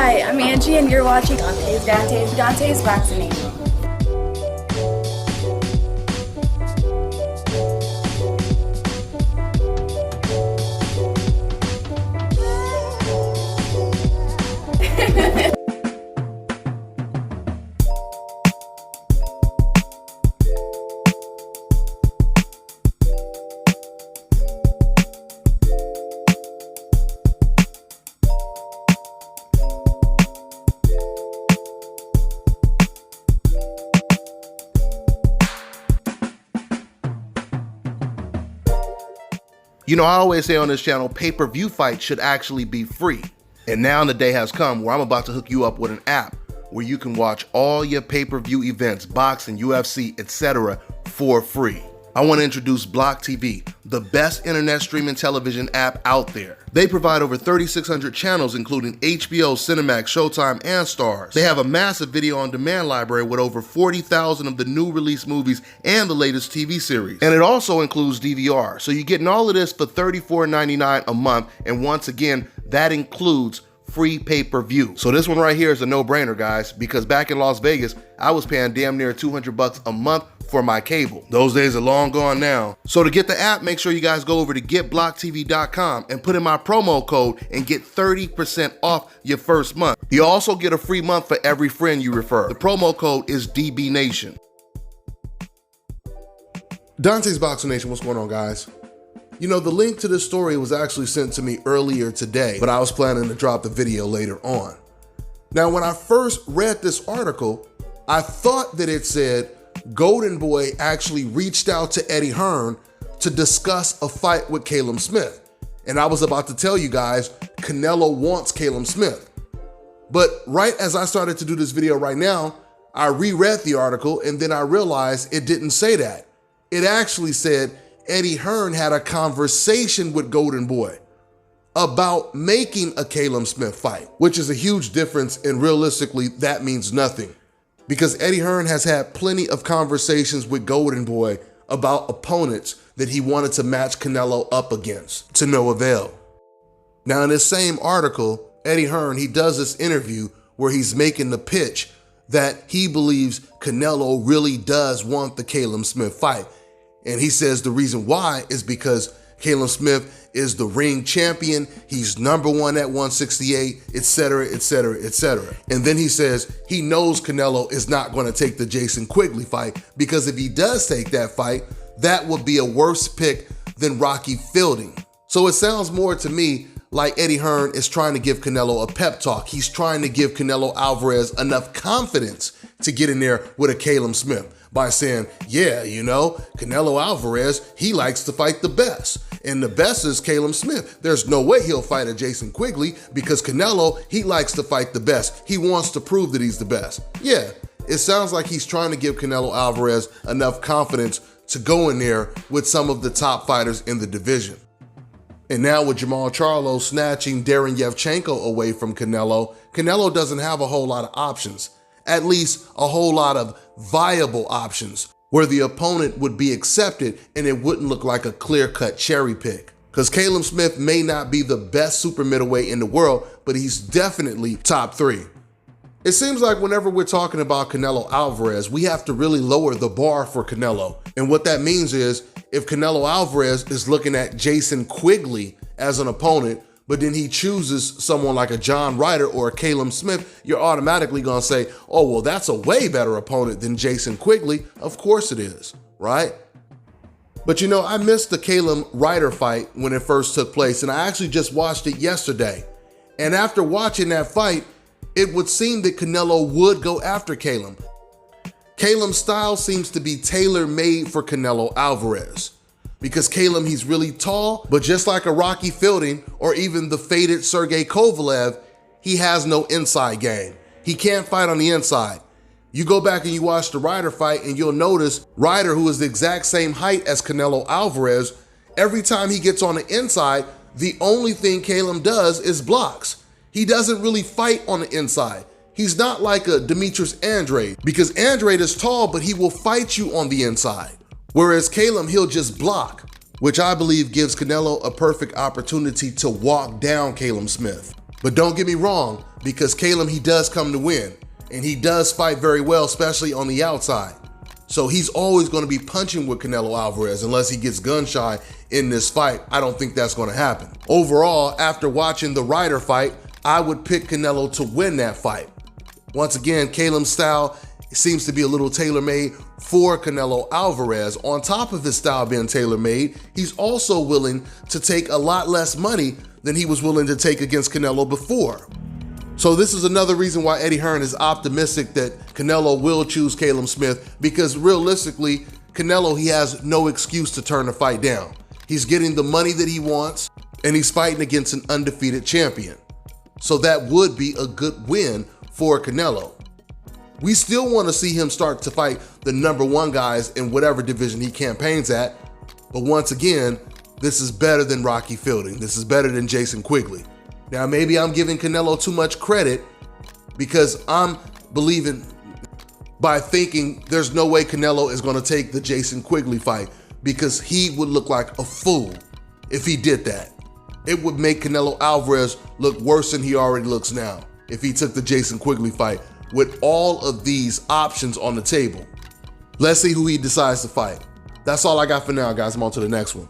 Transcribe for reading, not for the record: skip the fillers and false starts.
Hi, I'm Angie, and you're watching Dante's Vaccination. You know, I always say on this channel, pay-per-view fights should actually be free. And now the day has come where I'm about to hook you up with an app where you can watch all your pay-per-view events, boxing, UFC, etc. for free. I want to introduce Block TV, the best internet streaming television app out there. They provide over 3,600 channels, including HBO, Cinemax, Showtime, and Starz. They have a massive video on demand library with over 40,000 of the new release movies and the latest TV series. And it also includes DVR. So you're getting all of this for $34.99 a month. And once again, that includes free pay-per-view. So this one right here is a no-brainer, guys, because back in Las Vegas, I was paying damn near $200 a month for my cable. Those days are long gone now. So to get the app, make sure you guys go over to getblocktv.com and put in my promo code and get 30% off your first month. You also get a free month for every friend you refer. The promo code is DBNation. Dante's Boxing Nation, what's going on, guys? You know, the link to this story was actually sent to me earlier today, but I was planning to drop the video later on. Now, when I first read this article, I thought that it said Golden Boy actually reached out to Eddie Hearn to discuss a fight with Caleb Smith. And I was about to tell you guys, Canelo wants Caleb Smith. But right as I started to do this video right now, I reread the article and then I realized it didn't say that. It actually said Eddie Hearn had a conversation with Golden Boy about making a Caleb Smith fight, which is a huge difference, and realistically, that means nothing. Because Eddie Hearn has had plenty of conversations with Golden Boy about opponents that he wanted to match Canelo up against, to no avail. Now in this same article, Eddie Hearn, he does this interview where he's making the pitch that he believes Canelo really does want the Caleb Smith fight. And he says the reason why is because Caleb Smith is the ring champion, he's #1 at 168, etc., etc., etc. And then he says he knows Canelo is not going to take the Jason Quigley fight, because if he does take that fight, that would be a worse pick than Rocky Fielding. So it sounds more to me like Eddie Hearn is trying to give Canelo a pep talk. He's trying to give Canelo Alvarez enough confidence to get in there with a Caleb Smith by saying, yeah, you know, Canelo Alvarez, he likes to fight the best. And the best is Caleb Smith. There's no way he'll fight a Jason Quigley, because Canelo, he likes to fight the best. He wants to prove that he's the best. Yeah, it sounds like he's trying to give Canelo Alvarez enough confidence to go in there with some of the top fighters in the division. And now with Jamal Charlo snatching Darren Yevchenko away from Canelo, Canelo doesn't have a whole lot of options. At least a whole lot of viable options where the opponent would be accepted and it wouldn't look like a clear-cut cherry pick. Because Caleb Smith may not be the best super middleweight in the world, but he's definitely top 3. It seems like whenever we're talking about Canelo Alvarez, we have to really lower the bar for Canelo. And what that means is, if Canelo Alvarez is looking at Jason Quigley as an opponent, but then he chooses someone like a John Ryder or a Caleb Smith, you're automatically gonna say, oh, well, that's a way better opponent than Jason Quigley. Of course it is, right? But you know, I missed the Caleb Ryder fight when it first took place, and I actually just watched it yesterday. And after watching that fight, it would seem that Canelo would go after Caleb. Caleb's style seems to be tailor-made for Canelo Alvarez. Because Caleb, he's really tall, but just like a Rocky Fielding or even the faded Sergey Kovalev, he has no inside game. He can't fight on the inside. You go back and you watch the Ryder fight and you'll notice Ryder, who is the exact same height as Canelo Alvarez, every time he gets on the inside, the only thing Caleb does is blocks. He doesn't really fight on the inside. He's not like a Demetrius Andrade, because Andrade is tall, but he will fight you on the inside. Whereas Caleb, he'll just block, which I believe gives Canelo a perfect opportunity to walk down Caleb Smith. But don't get me wrong, because Caleb, he does come to win, and he does fight very well, especially on the outside. So he's always going to be punching with Canelo Alvarez unless he gets gun shy in this fight. I don't think that's going to happen. Overall, after watching the Ryder fight, I would pick Canelo to win that fight. Once again, Caleb's style seems to be a little tailor-made for Canelo Alvarez. On top of his style being tailor-made, he's also willing to take a lot less money than he was willing to take against Canelo before. So this is another reason why Eddie Hearn is optimistic that Canelo will choose Caleb Smith, because realistically, Canelo, he has no excuse to turn the fight down. He's getting the money that he wants, and he's fighting against an undefeated champion. So that would be a good win for Canelo. We still want to see him start to fight the #1 guys in whatever division he campaigns at. But once again, this is better than Rocky Fielding. This is better than Jason Quigley. Now, maybe I'm giving Canelo too much credit because I'm believing by thinking there's no way Canelo is going to take the Jason Quigley fight, because he would look like a fool if he did that. It would make Canelo Alvarez look worse than he already looks now if he took the Jason Quigley fight with all of these options on the table. Let's see who he decides to fight. That's all I got for now, guys. I'm on to the next one.